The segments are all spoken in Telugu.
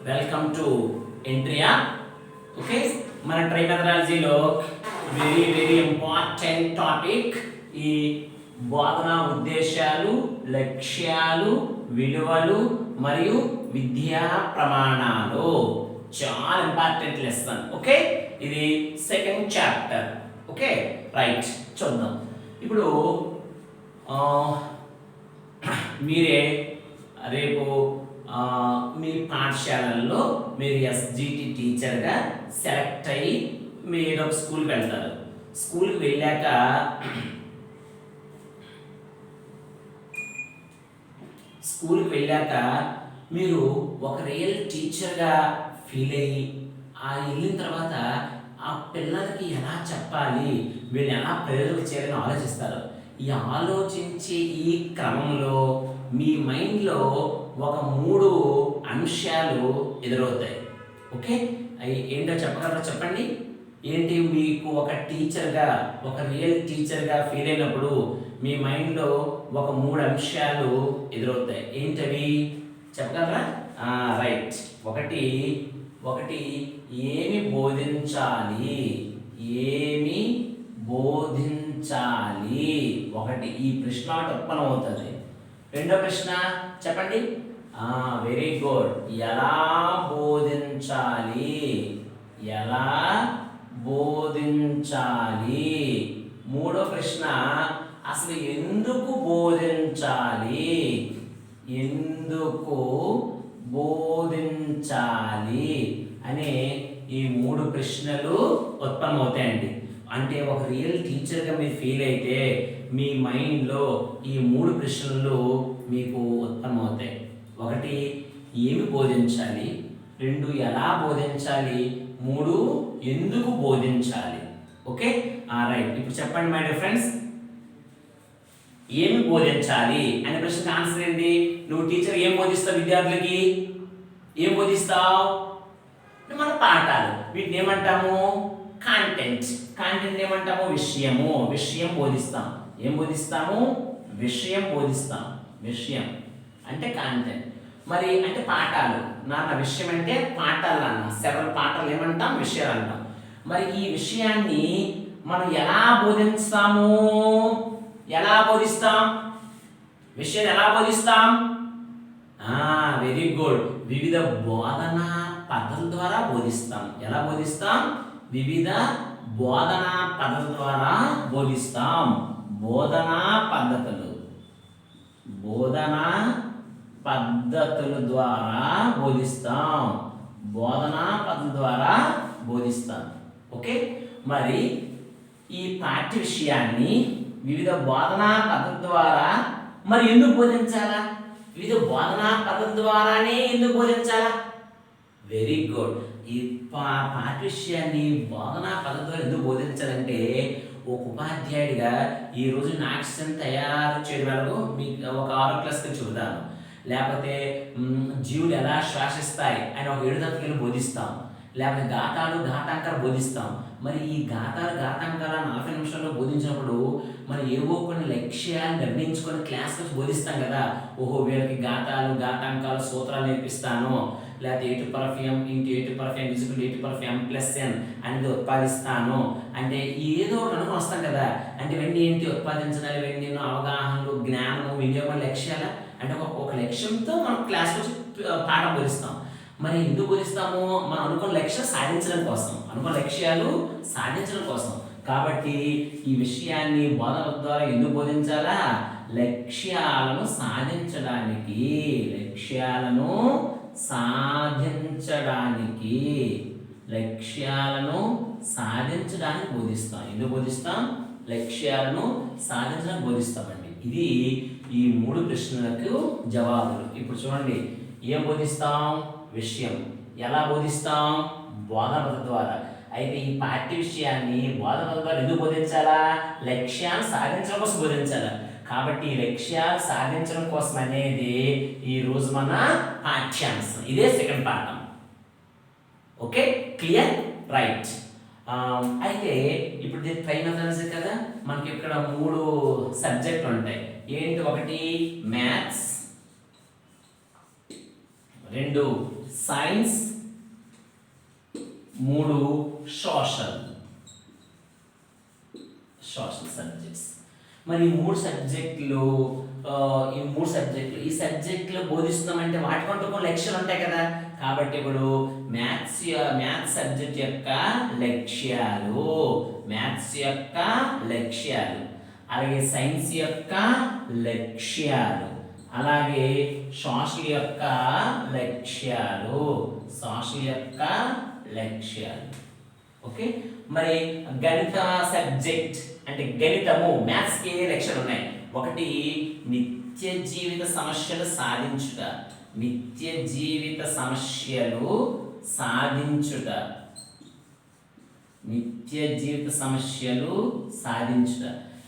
వెల్కమ్ టు ఎంట్రియా. ఓకే, మన ట్రై మెథడాలజీలో వెరీ ఇంపార్టెంట్ టాపిక్ ఈ బోధనా ఉద్దేశాలు, లక్ష్యాలు, విలువలు మరియు విద్యా ప్రమాణాలు. చాలా ఇంపార్టెంట్ లెసన్. ఓకే, ఇది సెకండ్ చాప్టర్. ఓకే రైట్, చూద్దాం. ఇప్పుడు మీరే రేపు మీ పాఠశాలల్లో మీరు ఎస్జిటి టీచర్గా సెలెక్ట్ అయ్యి మీరు ఒక స్కూల్కి వెళ్తారు. స్కూల్కి వెళ్ళాక మీరు ఒక రియల్ టీచర్గా ఫీల్ అయ్యి వెళ్ళిన తర్వాత ఆ పిల్లలకి ఎలా చెప్పాలి, వీళ్ళు ఎలా ప్రజలకు చేయాలని ఆలోచిస్తారు. ఈ ఆలోచించే ఈ క్రమంలో మీ మైండ్లో ఒక 3 అంశాలు ఎదురవుతాయి. ఓకే, అవి ఏంటో చెప్పగలరా? చెప్పండి. ఏంటి మీకు ఒక టీచర్గా, ఒక రియల్ టీచర్గా ఫీల్ అయినప్పుడు మీ మైండ్లో ఒక 3 అంశాలు ఎదురవుతాయి. ఏంటవి చెప్పగలరా? రైట్. ఒకటి ఏమి బోధించాలి, ఒకటి ఈ ప్రశ్న ఉత్పన్నం అవుతుంది. రెండో ప్రశ్న చెప్పండి. వెరీ గుడ్, ఎలా బోధించాలి. మూడో ప్రశ్న అసలు ఎందుకు బోధించాలి అనే ఈ 3 ప్రశ్నలు ఉత్పన్నమవుతాయండి. అంటే ఒక రియల్ టీచర్గా మీరు ఫీల్ అయితే మీ మైండ్లో ఈ 3 ప్రశ్నలు మీకు ఉత్పన్నమవుతాయి. ఒకటి ఏమి బోధించాలి, 2 ఎలా బోధించాలి, 3 ఎందుకు బోధించాలి. Okay right. ఇప్పుడు చెప్పండి మై డియర్ ఫ్రెండ్స్, ఏమి బోధించాలి అనే ప్రశ్నకు ఆన్సర్ ఏంటి? నువ్వు టీచర్ ఏం బోధిస్తావు? విద్యార్థులకి ఏం బోధిస్తావు? మన పాఠాలు, వీటిని ఏమంటాము? కాంటెంట్ ఏమంటాము? విషయం బోధిస్తాం. ఏం బోధిస్తాము? విషయం బోధిస్తాం. విషయం అంటే కాంటెంట్. మరి అంటే పాఠాలు నాన్న. విషయం అంటే పాఠాలు నాన్న. సెవెరల్ పాఠాలు ఏమంటాం? విషయాలు అంటాం. మరి ఈ విషయాన్ని మనం ఎలా బోధిస్తాం? విషయాన్ని ఎలా బోధిస్తాం? వెరీ గుడ్, వివిధ బోధనా పద్ధతుల ద్వారా బోధిస్తాం. ఎలా బోధిస్తాం? వివిధ బోధనా పద్ధతుల ద్వారా బోధిస్తాం. బోధనా పద్ధతుల ద్వారా బోధిస్తాం. ఓకే, మరి ఈ పాఠ్య విషయాన్ని వివిధ బోధనా పద్ధతుల ద్వారా మరి ఎందుకు బోధించాలా? వివిధ బోధనా పద్ధతుల ద్వారానే ఎందుకు బోధించాలా? Very good. ఈ పాఠ్య విషయాన్ని బోధనా పద్ధతి ద్వారా ఎందుకు బోధించాలంటే, ఒక ఉపాధ్యాయుడిగా ఈరోజు నాట్యం తయారు చేయడం వరకు మీకు ఒక 6వ క్లాస్కి చెబుతాను. లేకపోతే జీవులు ఎలా శ్వాసిస్తాయి అని ఒక 7వ తరగతికి బోధిస్తాం. లేకపోతే ఘాతాంకాలు బోధిస్తాం. మరి ఈ ఘాతాంకాల 40 నిమిషాల్లో బోధించినప్పుడు మనం ఏవో కొన్ని లక్ష్యాలు నిర్ణయించుకొని క్లాస్కి బోధిస్తాం కదా. ఓహో, వీళ్ళకి ఘాతాంకాలు సూత్రాలు నేర్పిస్తాను, లేకపోతే a to power of m into a to power of n is equal to a to power of m plus n అనేది ఉత్పాదిస్తాను అంటే ఏదో ఒకటి అనుకుని వస్తాం కదా. అంటే ఇవన్నీ ఏంటి? ఉత్పాదించడాలు, ఇవన్నీ అవగాహనలు, జ్ఞానము, వినియోగం, లక్ష్యాల అంటే ఒక లక్ష్యంతో మనం క్లాస్లో పాఠం బోధిస్తాం. మరి ఎందుకు బోధిస్తాము? మనం అనుకున్న లక్ష్యాలు సాధించడం కోసం. కాబట్టి ఈ విషయాన్ని బోధన ద్వారా ఎందుకు బోధించాలా? లక్ష్యాలను సాధించడానికి బోధిస్తాం. ఎందుకు బోధిస్తాం? లక్ష్యాలను సాధించడానికి బోధిస్తామండి. ఇది ఈ 3 ప్రశ్నలకు జవాబులు. ఇప్పుడు చూడండి, ఏం బోధిస్తాం? విషయం. ఎలా బోధిస్తాం? బోధన పద్ధతి ద్వారా. అయితే ఈ పాఠ్య విషయాన్ని బోధన పద్ధతి ద్వారా ఎందుకు బోధించాలా? లక్ష్యాన్ని సాధించడం కోసం బోధించాలా. కాబట్టి ఈ లక్ష్యాలు సాధించడం కోసం అనేది ఈరోజు మన పాఠ్యాంశం. ఇదే సెకండ్ పాఠం. Okay, clear? రైట్. అయితే ఇప్పుడు ట్రై మెథడాలజీ కదా, మనకి ఇక్కడ 3 సబ్జెక్టులు ఉంటాయి. ఏంటి? ఒకటి మ్యాథ్స్, 2 సైన్స్, 3 సోషల్ సబ్జెక్ట్స్. మరి ఈ మూడు సబ్జెక్టులు ఈ సబ్జెక్టులు బోధిస్తున్నామంటే వాటికంటూ కొన్ని లక్ష్యాలు ఉంటాయి కదా. కాబట్టి ఇప్పుడు మ్యాథ్స్ సబ్జెక్ట్ యొక్క లక్ష్యాలు, అలాగే సైన్స్ యొక్క లక్ష్యాలు, అలాగే సోషల్ యొక్క లక్ష్యాలు. ఓకే, మరి గణిత సబ్జెక్ట్ అంటే గణితము మ్యాథ్స్కి ఏ లక్ష్యాలు ఉన్నాయి? ఒకటి నిత్య జీవిత సమస్యలు సాధించుట.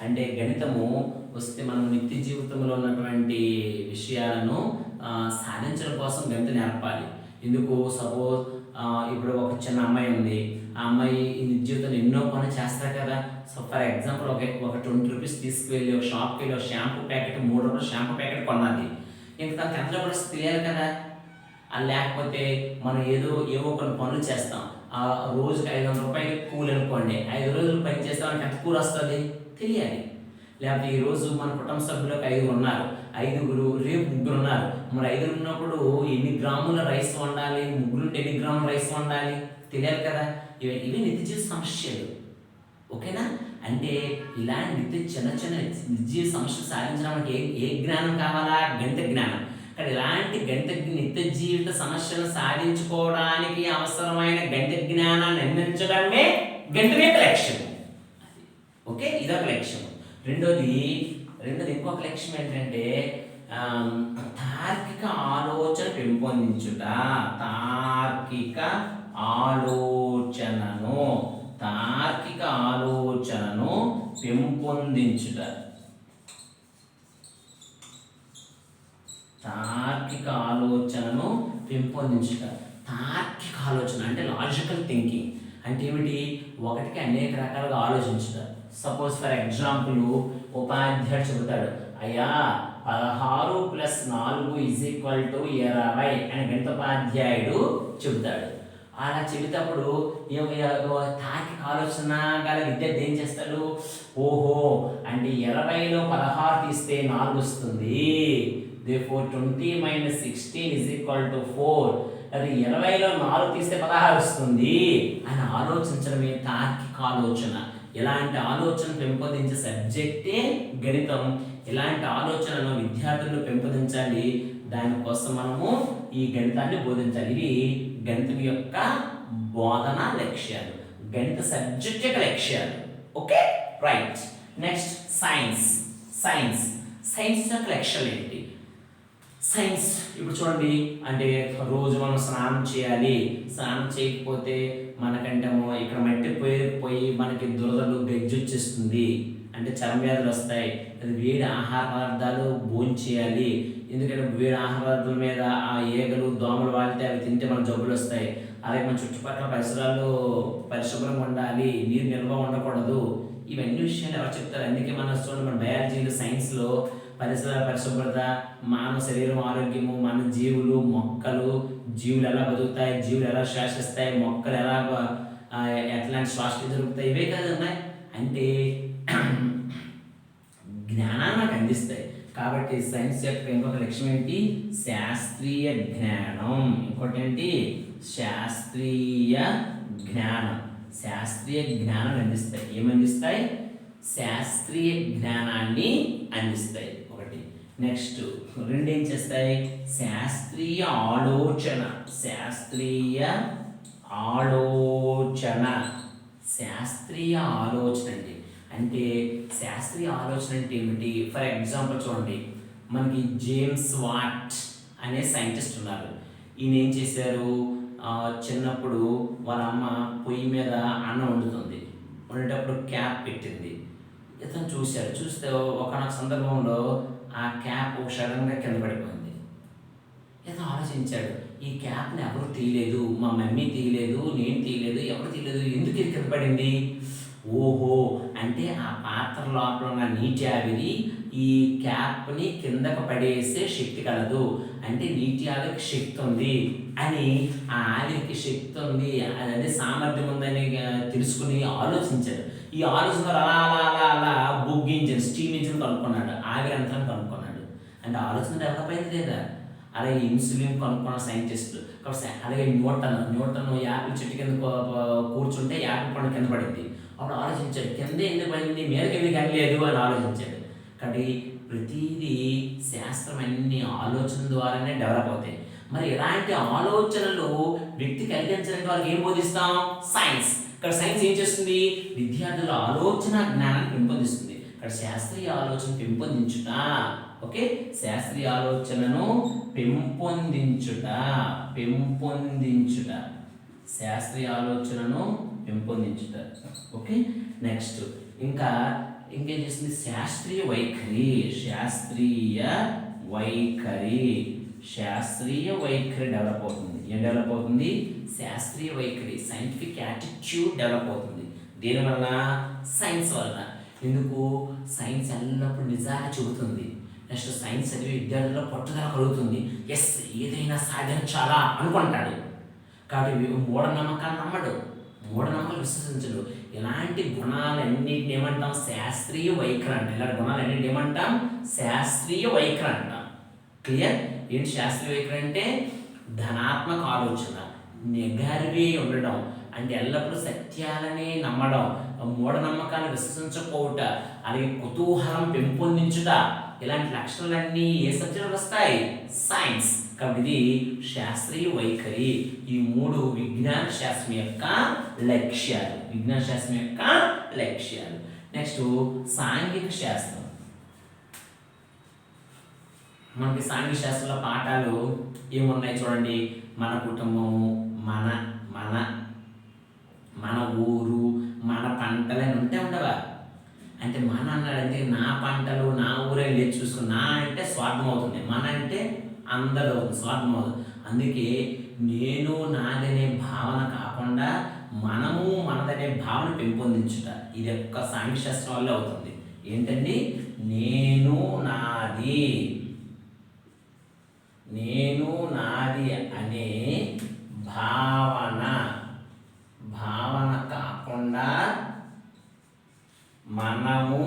అంటే గణితము వస్తే మనం నిత్య జీవితంలో ఉన్నటువంటి విషయాలను సాధించడం కోసం గణితం నేర్పాలి. ఎందుకు? సపోజ్ ఇప్పుడు ఒక చిన్న అమ్మాయి ఉంది, ఆ అమ్మాయి జీవితంలో ఎన్నో పనులు చేస్తారు కదా. సో ఫర్ ఎగ్జాంపుల్ ఒక 20 రూపీస్ తీసుకువెళ్ళి ఒక షాప్కి వెళ్ళి ఒక షాంపూ ప్యాకెట్ 3 రూపాయలు షాంపూ ప్యాకెట్ కొన్నది. ఇంకా తనకు ఎంత కూడా తెలియాలి కదా. లేకపోతే మనం ఏవో కొన్ని పనులు చేస్తాం, రోజుకి 500 రూపాయలు కూలి అనుకోండి, 5 రోజులు పని చేస్తే మనకి ఎంత కూలి వస్తుంది తెలియాలి. లేకపోతే ఈరోజు మన కుటుంబ సభ్యులకు 5 ఉన్నారు, 5 రేపు 3 ఉన్నారు. మరి 5 ఉన్నప్పుడు ఎన్ని గ్రాముల రైస్ వండాలి, 3 ఉంటే ఎన్ని గ్రాముల రైస్ వండాలి తెలియాలి కదా. ఇవి నిత్య జీవిత సమస్యలు. ఓకేనా? అంటే ఇలాంటి చిన్న నిత్య జీవిత సమస్యలు సాధించడానికి ఏ జ్ఞానం కావాలా? గణిత జ్ఞానం. కానీ ఇలాంటి నిత్య జీవిత సమస్యలను సాధించుకోవడానికి అవసరమైన గణిత జ్ఞానాన్ని అందించడమే గణితం యొక్క లక్ష్యం. ఓకే, ఇదొక లక్ష్యం. రెండోది ఇంకొక లక్ష్యం ఏంటంటే తార్కిక ఆలోచన పెంపొందించుట. తార్కిక ఆలోచనను పెంపొందించుట. తార్కిక ఆలోచన అంటే లాజికల్ థింకింగ్. అంటే ఏమిటి? ఒకటికి అనేక రకాలుగా ఆలోచించుట. సపోజ్ ఫర్ ఎగ్జాంపుల్ ఉపాధ్యాయుడు చెబుతాడు, అయ్యా 16 + 4 = 20 అని గణితోపాధ్యాయుడు చెబుతాడు. అలా చెబుతప్పుడు తార్కిక ఆలోచన గల విద్యార్థి ఏం చేస్తాడు? ఓహో, అంటే 20లో 16 తీస్తే 4 వస్తుంది. therefore 20 - 16 = 4. అది 20లో 4 తీస్తే 16 వస్తుంది అని ఆలోచించడమే తార్కిక ఆలోచన. ఇలాంటి ఆలోచన పెంపొందించే సబ్జెక్టే గణితం. ఇలాంటి ఆలోచనను విద్యార్థులు పెంపొందించాలి. దానికోసం మనము ఈ గణితాన్ని బోధించాలి. ఇవి గణితం యొక్క బోధన లక్ష్యాలు, గణిత సబ్జెక్ట్ యొక్క లక్ష్యాలు. Okay, right. నెక్స్ట్ సైన్స్ యొక్క లక్ష్యాలు ఏంటి? సైన్స్ ఇప్పుడు చూడండి, అంటే రోజు మనం స్నానం చేయాలి. స్నానం చేయకపోతే మనకంటేమో ఇక్కడ మట్టి పోయి మనకి దురదలు గజ్జి వచ్చేస్తుంది, అంటే చర్మ వ్యాధులు వస్తాయి. అది వేడి ఆహార పదార్థాలు భోంచేయాలి. ఎందుకంటే వేడి ఆహార పదార్థాల మీద ఆ ఈగలు దోమలు వాలితే అవి తింటే మన జబ్బులు వస్తాయి. అలాగే మన చుట్టుపక్కల పరిసరాలు పరిశుభ్రంగా ఉండాలి, నీరు నిల్వ ఉండకూడదు. ఇవన్నీ విషయాలు ఎవరు చెప్తారు? అందుకే మన చూడండి, మన బయాలజీలో సైన్స్లో పరిసరాల పరిశుభ్రత, మానవ శరీరం ఆరోగ్యము, మన జీవులు మొక్కలు, జీవులు ఎలా బతుకుతాయి, జీవులు ఎలా శ్వాసిస్తాయి, మొక్కలు ఎట్లాంటి శ్వాసలు జరుగుతాయి, ఇవే కదా ఉన్నాయి. అంటే జ్ఞానాన్ని నాకు అందిస్తాయి. కాబట్టి సైన్స్ యొక్క ఇంకొక లక్ష్యం ఏంటి? శాస్త్రీయ జ్ఞానం. ఇంకోటి ఏంటి? శాస్త్రీయ జ్ఞానం అందిస్తాయి. ఏమందిస్తాయి? శాస్త్రీయ జ్ఞానాన్ని అందిస్తాయి. ఒకటి. నెక్స్ట్ 2 ఏం చేస్తాయి? శాస్త్రీయ ఆలోచన అండి. అంటే శాస్త్రీయ ఆలోచన అంటే ఏమిటి? ఫర్ ఎగ్జాంపుల్ చూడండి, మనకి జేమ్స్ వాట్ అనే సైంటిస్ట్ ఉన్నారు. ఈయన ఏం చేశారు? చిన్నప్పుడు వాళ్ళ అమ్మ పొయ్యి మీద అన్నం వండేటప్పుడు క్యాప్ పెట్టింది. ఇతను చూస్తే ఒకనొక సందర్భంలో ఆ క్యాప్ సడన్గా కింద పడిపోయింది. ఇతను ఆలోచించాడు, ఈ క్యాప్ని ఎవరు తీయలేదు, మా మమ్మీ తీయలేదు, నేను తీయలేదు, ఎవరు తీయలేదు, ఎందుకు ఇది కింద పడింది? ఓహో, అంటే ఆ పాత్ర లోపల ఉన్న నీటి ఆవిరి ఈ క్యాప్ని కిందకు పడేసే శక్తి కలదు. అంటే నీటి ఆవిరికి శక్తి ఉంది అని, ఆ ఆవిరికి శక్తి ఉంది అదే సామర్థ్యం ఉందని తెలుసుకుని ఆలోచించాడు. ఈ ఆలోచన అలా అలా అలా అలా బుగ్ ఇంజిన్, స్టీమ్ ఇంజిన్ కనుక్కున్నాడు, ఆవిరి యంత్రాన్ని కనుక్కున్నాడు. అంటే ఆలోచన డెవలప్ అయింది లేదా? అలాగే ఇన్సులిన్ కనుక్కున్న సైంటిస్ట్. కాబట్టి అలాగే న్యూటన్ యాపిల్ చెట్టు కింద కూర్చుంటే యాపిల్ పండు కింద పడింది. అప్పుడు ఆలోచించాడు, కింద ఎందుకు పడింది, మీదకి ఎందుకు వెళ్ళలేదు అని ఆలోచించాడు. కాబట్టి ప్రతిదీ శాస్త్రం అన్ని ఆలోచన ద్వారానే డెవలప్ అవుతాయి. మరి ఇలాంటి ఆలోచనలు వ్యక్తి కలిగించడానికి వాళ్ళకి ఏం బోధిస్తాం? సైన్స్. ఇక్కడ సైన్స్ ఏం చేస్తుంది? విద్యార్థుల ఆలోచన జ్ఞానాన్ని పెంపొందిస్తుంది. ఇక్కడ శాస్త్రీయ ఆలోచన పెంపొందించుట. ఓకే, శాస్త్రీయ ఆలోచనను పెంపొందించుట. శాస్త్రీయ ఆలోచనను పెంపొందించుట. ఓకే, నెక్స్ట్ ఇంకేం చేస్తుంది? శాస్త్రీయ వైఖరి డెవలప్ అవుతుంది. ఏం డెవలప్ అవుతుంది? శాస్త్రీయ వైఖరి, సైంటిఫిక్ యాటిట్యూడ్ డెవలప్ అవుతుంది. దేనివల్ల? సైన్స్ వలన. ఎందుకు? సైన్స్ ఎల్లప్పుడూ నిజాన్ని చెబుతుంది. నెక్స్ట్ సైన్స్ చదివే విద్యార్థుల్లో పట్టుదల కలుగుతుంది. ఎస్, ఏదైనా సాధించాలా అనుకుంటాడు. కాబట్టి మూఢనమ్మకాన్ని నమ్మడు, మూఢనమ్మకాలు విశ్వసించడు. ఇలాంటి గుణాలన్నింటిని ఏమంటాం? శాస్త్రీయ వైఖరి అంటాం. ఇలాంటి గుణాలన్నింటిని ఏమంటాం? శాస్త్రీయ వైఖరి అంటాం. క్లియర్? ఏంటి శాస్త్రీయ వైఖరి అంటే? ధనాత్మక ఆలోచన, నిగర్వి ఉండడం, అంటే ఎల్లప్పుడూ సత్యాలనే నమ్మడం, మూఢనమ్మకాలు విశ్వసించకపోవుట, అలాగే కుతూహలం పెంపొందించుట. ఇలాంటి లక్షణాలన్నీ ఏ సబ్జెక్టులకు వస్తాయి? సైన్స్. కాబట్టి ఇది శాస్త్రీయ వైఖరి. ఈ మూడు విజ్ఞాన శాస్త్రం యొక్క లక్ష్యాలు. నెక్స్ట్ సాంఘిక శాస్త్రం. మనకి సాంఘిక శాస్త్రంలో పాఠాలు ఏమున్నాయి చూడండి. మన కుటుంబము, మన మన మన ఊరు, మన పంటలని ఉండవా? అంటే మన అన్నాడంటే నా పంటలు నా ఊరే లేదు చూసుకుని. నా అంటే స్వార్థం అవుతుంది, మన అంటే అందరూ అవుతుంది, స్వార్థం అవుతుంది. అందుకే నేను నాదనే భావన కాకుండా మనము మనదనే భావన పెంపొందించుట. ఇది ఒక్క సాంఘిక శాస్త్రం వల్లే అవుతుంది. ఏంటండి? నేను నాది అనే భావన కాకుండా మనము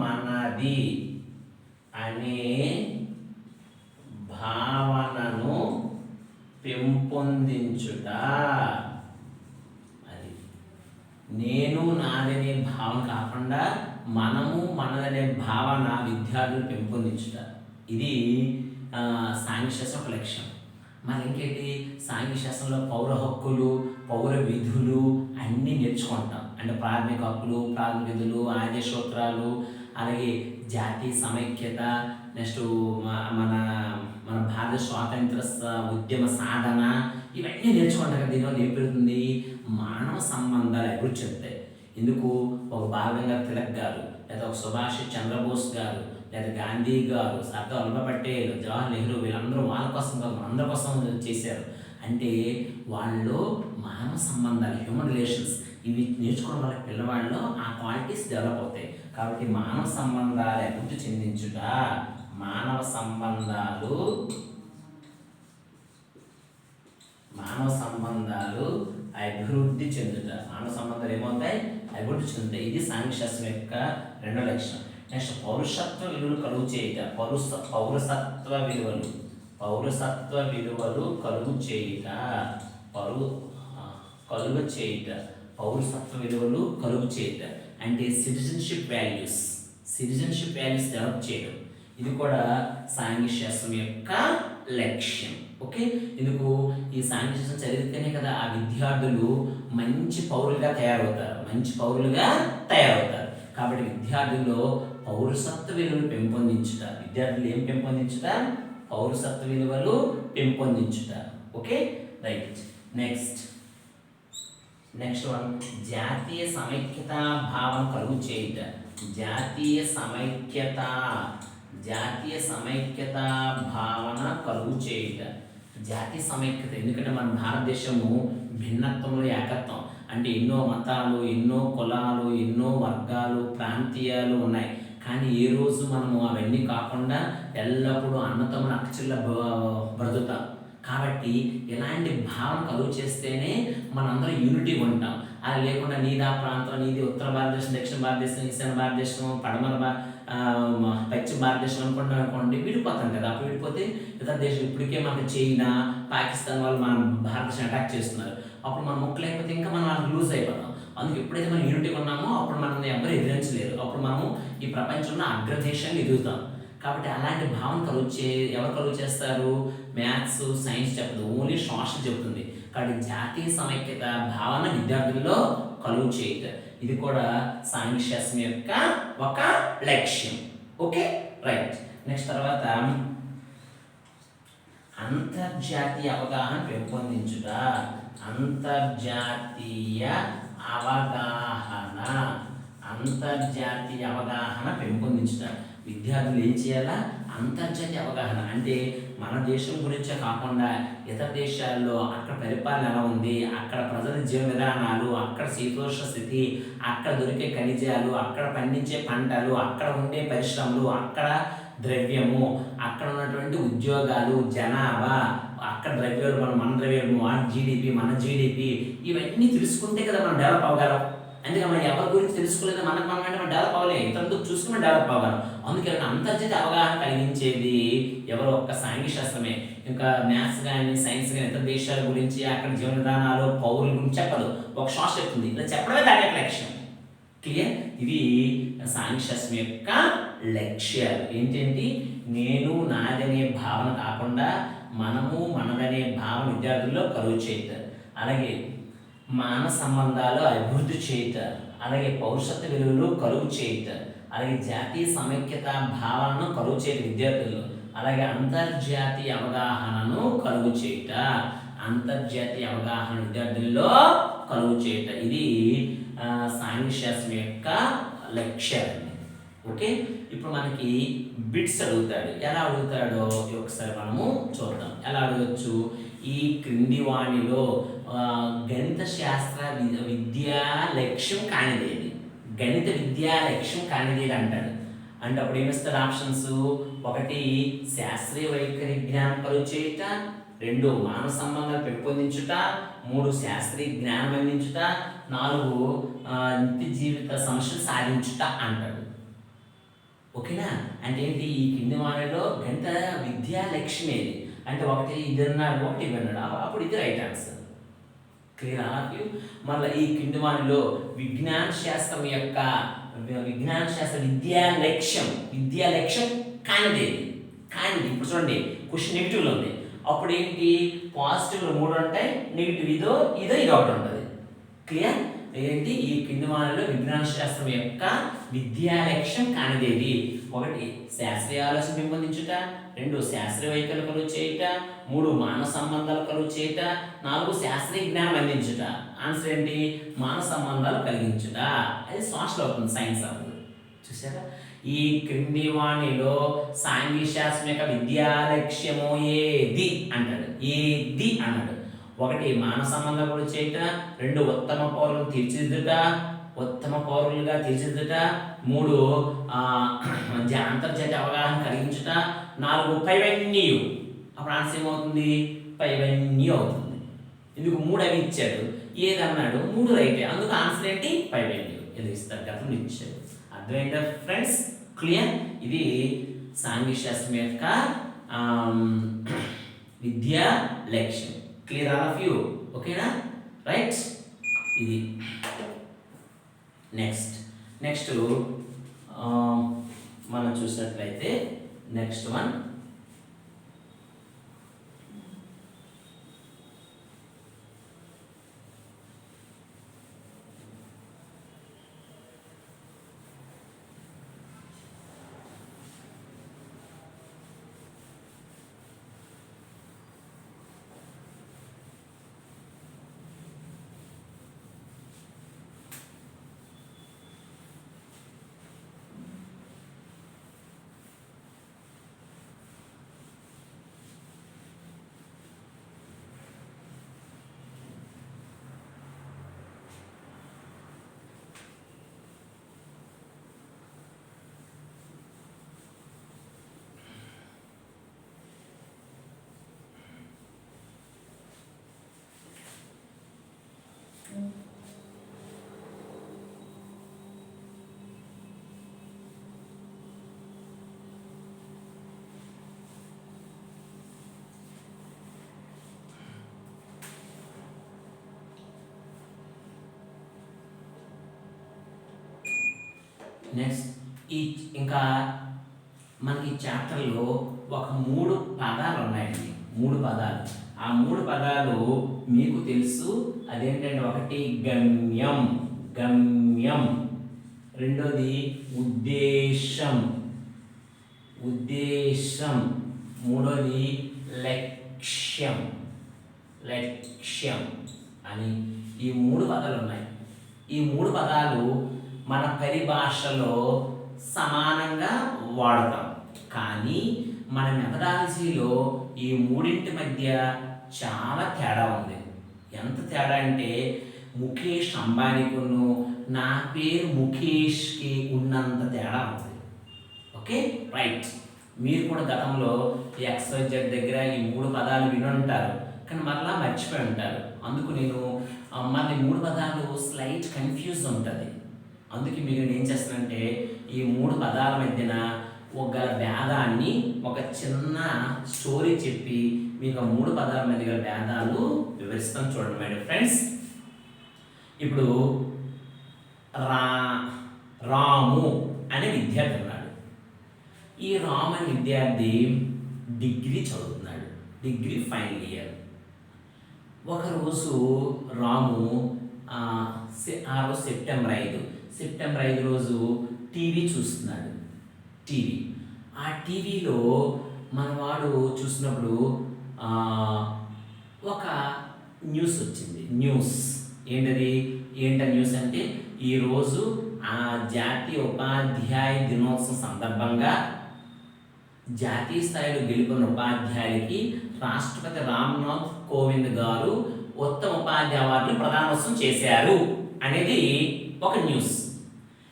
మనది అనే భావనను పెంపొందించుట. అది నేను నాదనే భావన కాకుండా మనము మనదనే భావన విద్యార్థులు పెంపొందించుట. ఇది సాంఘిక శాస్త్రం ఒక లక్ష్యం. మరి ఇంకేంటి? సాంఘిక శాస్త్రంలో పౌర హక్కులు, పౌర విధులు అన్నీ నేర్చుకుంటాం. అంటే ప్రాథమిక హక్కులు, ప్రాథమిక విధులు, ఆద్య సూత్రాలు, అలాగే జాతీయ సమైక్యత, నెక్స్ట్ మన మన భారత స్వాతంత్ర ఉద్యమ సాధన, ఇవన్నీ నేర్చుకుంటాం కదా. దీనివల్ల ఏం పెరుగుతుంది? మానవ సంబంధాలు అభివృద్ధి చెందుతాయి. ఎందుకు? ఒక బాలగంగాధర తిలక్ గారు, లేదా ఒక సుభాష్ చంద్రబోస్ గారు, లేదా గాంధీ గారు, సర్దార్ వల్లభాయ్ పటేల్, జవహర్ నెహ్రూ, వీళ్ళందరూ వాళ్ళ కోసం కాదు, అందరి కోసం చేశారు. అంటే వాళ్ళు మానవ సంబంధాలు, హ్యూమన్ రిలేషన్స్, ఇవి నేర్చుకోవడం వల్ల పిల్లవాళ్ళలో ఆ క్వాలిటీస్ డెవలప్ అవుతాయి. కాబట్టి మానవ సంబంధాలు అభివృద్ధి చెందించుట. మానవ సంబంధాలు అభివృద్ధి చెందుట. మానవ సంబంధాలు ఏమవుతాయి? అభివృద్ధి చెందుతాయి. ఇది సాంఘిక శాస్త్రం యొక్క రెండో లక్ష్యం. నెక్స్ట్ పౌరసత్వ విలువలు కలుగు చేయుట. పౌరసత్వ విలువలు కలుగు చేయుట. పౌరసత్వ విలువలు కలుగు చేయుట అంటే సిటిజన్షిప్ వాల్యూస్ డెవలప్ చేయడం. ఇది కూడా సాంఘిక శాస్త్రం యొక్క లక్ష్యం. ఓకే, ఎందుకు? ఈ సాంఘిక శాస్త్రం చదివితేనే కదా ఆ విద్యార్థులు మంచి పౌరులుగా తయారవుతారు. కాబట్టి విద్యార్థుల్లో పౌరసత్వ విలువలు పెంపొందించుట. విద్యార్థులు ఏం పెంపొందించుట? పౌరసత్వ విలువలు పెంపొందించుట. Okay, right. నెక్స్ట్ వన్ జాతీయ సమైక్యత భావన కలుగు చేయుట. జాతీయ సమైక్యత భావన కలుగు చేయుట. జాతీయ సమైక్యత ఎందుకంటే మన భారతదేశము భిన్నత్వంలో ఏకత్వం. అంటే ఎన్నో మతాలు, ఎన్నో కులాలు, ఎన్నో వర్గాలు, ప్రాంతీయాలు ఉన్నాయి. కానీ ఏ రోజు మనము అవన్నీ కాకుండా ఎల్లప్పుడూ అన్నతమ్ముడు అక్కచెల్ల బ్రతుకుతాం. కాబట్టి ఇలాంటి భావన కలుగు చేస్తేనే మనందరం యూనిటీ ఉంటాం. అది లేకుండా నీది ఆ ప్రాంతం, నీది ఉత్తర భారతదేశం, దక్షిణ భారతదేశం, ఈశాన్య భారతదేశం, పశ్చిమ భారతదేశం అనుకుంటాం అనుకోండి, విడిపోతాం కదా. అప్పుడు విడిపోతే ఇతర దేశం ఇప్పటికే మనకు చైనా, పాకిస్తాన్ వాళ్ళు మన భారతదేశం అటాక్ చేస్తున్నారు. అప్పుడు మనం ముక్క లేకపోతే ఇంకా మనం వాళ్ళకి లూజ్ అయిపోతాం. అందుకు ఎప్పుడైతే మనం యూనిటీగా ఉన్నామో అప్పుడు మనల్ని ఎవరు ఎదిరించలేరు. అప్పుడు మనము ఈ ప్రపంచంలో అగ్రదేశాన్ని ఎదుగుతాం. కాబట్టి అలాంటి భావన ఎవరు కలుగు చేస్తారు? మ్యాథ్స్, సైన్స్ చెప్పదు, ఓన్లీ సోషల్ చెబుతుంది. కాబట్టి జాతీయ సమైక్యత భావన విద్యార్థుల్లో కలుగు చేయటం, ఇది కూడా సాంఘిక శాస్త్రం యొక్క ఒక లక్ష్యం. Okay, right. నెక్స్ట్ తర్వాత అంతర్జాతీయ అవగాహన పెంపొందించుట. అంతర్జాతీయ అవగాహన పెంపొందించుట. విద్యార్థులు ఏం చేయాలా? అంతర్జాతీయ అవగాహన అంటే మన దేశం గురించే కాకుండా ఇతర దేశాల్లో అక్కడ పరిపాలన ఎలా ఉంది, అక్కడ ప్రజల జీవన విధానాలు, అక్కడ శీతోష్ణ స్థితి, అక్కడ దొరికే ఖనిజాలు, అక్కడ పండించే పంటలు, అక్కడ ఉండే పరిశ్రమలు, అక్కడ ద్రవ్యము, అక్కడ ఉన్నటువంటి ఉద్యోగాలు, జనాభా, అక్కడ ద్రవ్యాలు, మన ద్రవ్యాలు, మన జీడిపి ఇవన్నీ తెలుసుకుంటే కదా మనం డెవలప్ అవ్వగలం. అందుకే మనం ఎవరి గురించి తెలుసుకోలేదు, మనకు మనం అంటే మనం డెవలప్ అవ్వలేదు, ఇతరులకు చూసుకుని డెవలప్ అవ్వగలం. అందుకే అంతర్జాతీయ అవగాహన కలిగించేది ఎవరో ఒక్క సాంఘిక శాస్త్రమే. ఇంకా మ్యాథ్స్ కానీ సైన్స్ కానీ ఇతర దేశాల గురించి, అక్కడ జీవన విధానాలు, పౌరుల గురించి చెప్పదు, ఒక షార్ట్ చెప్తుంది. ఇలా చెప్పడమే దాని యొక్క లక్ష్యం. క్లియర్? ఇవి సాంఘిక శాస్త్రం యొక్క లక్ష్యాలు. ఏంటంటే నేను నాదనే భావన కాకుండా మనము మనదనే భావన విద్యార్థుల్లో కలుగు చేయటం, అలాగే మానవ సంబంధాలు అభివృద్ధి చేయటం, అలాగే పౌరుషత్వ విలువలు కలుగు చేయటం, అలాగే జాతీయ సమైక్యత భావనను కలుగు చేయటం విద్యార్థుల్లో, అలాగే అంతర్జాతీయ అవగాహనను కలుగు చేయట. అంతర్జాతీయ అవగాహన విద్యార్థుల్లో కలుగు చేయట, ఇది సాంఘిక శాస్త్రం యొక్క లక్ష్యాలు. ఓకే, ఇప్పుడు మనకి బిట్స్ అడుగుతాడు. ఎలా అడుగుతాడో ఒకసారి మనము చూద్దాం. ఎలా అడగచ్చు? ఈ క్రింది వాణిలో గణిత శాస్త్ర విద్యా లక్ష్యం కానిదేది, గణిత విద్యా లక్ష్యం కానిదేది అంటాడు. అంటే అప్పుడు ఏమిస్తాడు ఆప్షన్స్? 1 శాస్త్రీయ వైఖరి జ్ఞానం కలుగు చేయుట, 2 మానవ సంబంధాలు పెంపొందించుట, 3 శాస్త్రీయ జ్ఞానం అందించుట, 4 నిత్య జీవిత సమస్యలు సాధించుట అంటాడు. ఓకేనా? అంటే ఏంటి? ఈ కింది వాణిలో గణిత విద్యా లక్ష్యం ఏది అంటే 1 ఇది అన్నాడు, 1 ఇవి అన్నాడు, అప్పుడు ఇది right answer. Clear of you? మళ్ళీ ఈ కింది వాణిలో విజ్ఞాన శాస్త్రం విద్యా లక్ష్యం కానిది. ఇప్పుడు చూడండి, క్వశ్చన్ నెగిటివ్లో ఉంది. అప్పుడు ఏంటి? పాజిటివ్లో 3 ఉంటాయి, నెగిటివ్ ఇదో ఇది ఒకటి ఉంటుంది. క్లియర్? ఏంటి? ఈ కింది వాణిలో విజ్ఞాన శాస్త్రం యొక్క విద్యా లక్ష్యం కానిదేది? 1 శాస్త్రీయ ఆలోచన పెంపొందించుట, 2 శాస్త్రీయ వైఖరి కలుగు చేయుట, 3 మానవ సంబంధాలు కలుగు చేయుట, 4 శాస్త్రీయ జ్ఞానం అందించుట. ఆన్సర్ ఏంటి? మానవ సంబంధాలు కలిగించుట. అది సోషల్ అవుతుంది, సైన్స్ అవుతుంది. చూసారా? ఈ క్రింది వాణిలో సాంఘిక శాస్త్రం యొక్క విద్యా లక్ష్యము ఏది అంటాడు. ఏది అన్నాడు. 1 మానవ సంబంధాలు కలుగు చేయుట, 2 ఉత్తమ పౌరులుగా తీర్చిదిద్దుట, 3 అంతర్జాతీయ అవగాహన కలిగించుట, 4 పైవన్యు. అప్పుడు ఆన్సర్ ఏమవుతుంది? పైవన్యు అవుతుంది. ఇందుకు 3 అవి ఇచ్చాడు, ఏదన్నాడు? 3 రైటే. అందుకు ఆన్సర్ ఏంటి? పైవన్యు. ఇది ఇస్తారు, గతంలో ఇచ్చాడు. అర్థమైందా ఫ్రెండ్స్? క్లియర్? ఇది సాంఘిక శాస్త్రం యొక్క విద్యా లక్ష్యం. Clear all of you? ఓకేనా? రైట్. ఇది నెక్స్ట్ మనం చూసినట్లయితే నెక్స్ట్ వన్ నెక్స్ట్ ఇంకా మనకి చాప్టర్లో ఒక 3 పదాలు ఉన్నాయండి. 3 పదాలు. ఆ 3 పదాలు మీకు తెలుసు. అదేంటంటే ఒకటి గమ్యం, గమ్యం. రెండోది ఉద్దేశం, ఉద్దేశం. మూడోది లక్ష్యం, లక్ష్యం అని ఈ 3 పదాలు ఉన్నాయి. ఈ 3 పదాలు మన పరిభాషలో సమానంగా వాడతాం, కానీ మన మెథడాలజీలో ఈ 3 మధ్య చాలా తేడా ఉంది. ఎంత తేడా అంటే ముఖేష్ అంబానీకును నా పేరు ముఖేష్కి ఉన్నంత తేడా ఉంది. Okay, right. మీరు కూడా గతంలో XYZ దగ్గర ఈ 3 పదాలు వినుంటారు, కానీ మరలా మర్చిపోయి ఉంటారు. అందుకు నేను మన 3 పదాలు స్లైట్ కన్ఫ్యూజ్ ఉంటుంది. అందుకే మీరు ఏం చేస్తానంటే ఈ 3 పదాల మధ్యన ఒక భేదాన్ని ఒక చిన్న స్టోరీ చెప్పి మీకు ఆ 3 పదాల మధ్య గల భేదాలు వివరిస్తాను. చూడండి మై డియర్ ఫ్రెండ్స్. ఇప్పుడు రాము అనే విద్యార్థి ఉన్నాడు. ఈ రాము అనే విద్యార్థి డిగ్రీ చదువుతున్నాడు, డిగ్రీ ఫైనల్ ఇయర్. ఒకరోజు రాము ఆ రోజు సెప్టెంబర్ 5 రోజు టీవీ చూస్తున్నాడు. ఆ టీవీలో మనవాడు చూసినప్పుడు ఒక న్యూస్ వచ్చింది. ఏంట న్యూస్ అంటే ఈరోజు జాతీయ ఉపాధ్యాయ దినోత్సవం సందర్భంగా జాతీయ స్థాయిలో గెలుపొందిన ఉపాధ్యాయులకి రాష్ట్రపతి రామ్నాథ్ కోవింద్ గారు ఉత్తమ ఉపాధ్యాయ అవార్డులు ప్రదానోత్సవం చేశారు అనేది ఒక న్యూస్.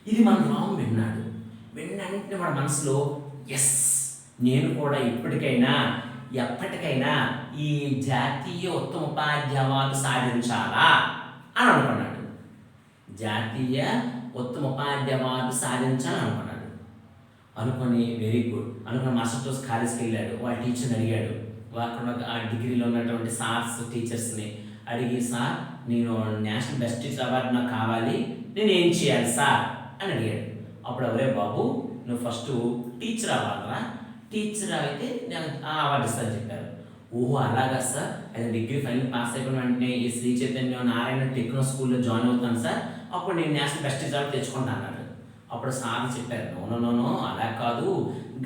ఇది మన రాము విన్నాడు. విన్నంటే వాడి మనసులో ఎస్, నేను కూడా ఎప్పటికైనా ఈ జాతీయ ఉత్తమ ఉపాధ్యాయ అవార్డు సాధించాలా అని అనుకున్నాడు. జాతీయ ఉత్తమ ఉపాధ్యాయ అవార్డు సాధించాలని అనుకొని వెరీ గుడ్ అనుకుని మరుసటి రోజు కాలేజ్కి వెళ్ళాడు. వాళ్ళ టీచర్ని అడిగాడు. అక్కడ ఆ డిగ్రీలో ఉన్నటువంటి సార్స్ టీచర్స్ని అడిగి, సార్ నేను నేషనల్ బెస్ట్ టీచర్ అవార్డు నాకు కావాలి, నేను ఏం చేయాలి సార్ అని అడిగాడు. అప్పుడు అవరే బాబు, నువ్వు ఫస్ట్ టీచర్ అవ్వాలరా, టీచర్ అయితే నేను ఆ అవార్డు ఇస్తాను చెప్పారు. ఓహో అలాగా సార్, అయితే డిగ్రీ ఫైనల్ పాస్ అయిపోయిన వెంటనే ఈ శ్రీ చైతన్య నారాయణ టెక్నో స్కూల్లో జాయిన్ అవుతాను సార్, అప్పుడు నేను నేషనల్ బెస్ట్ టీచర్ అవార్డు తెచ్చుకుంటాను అన్నాడు. అప్పుడు సార్ చెప్పారు, నో అలా కాదు,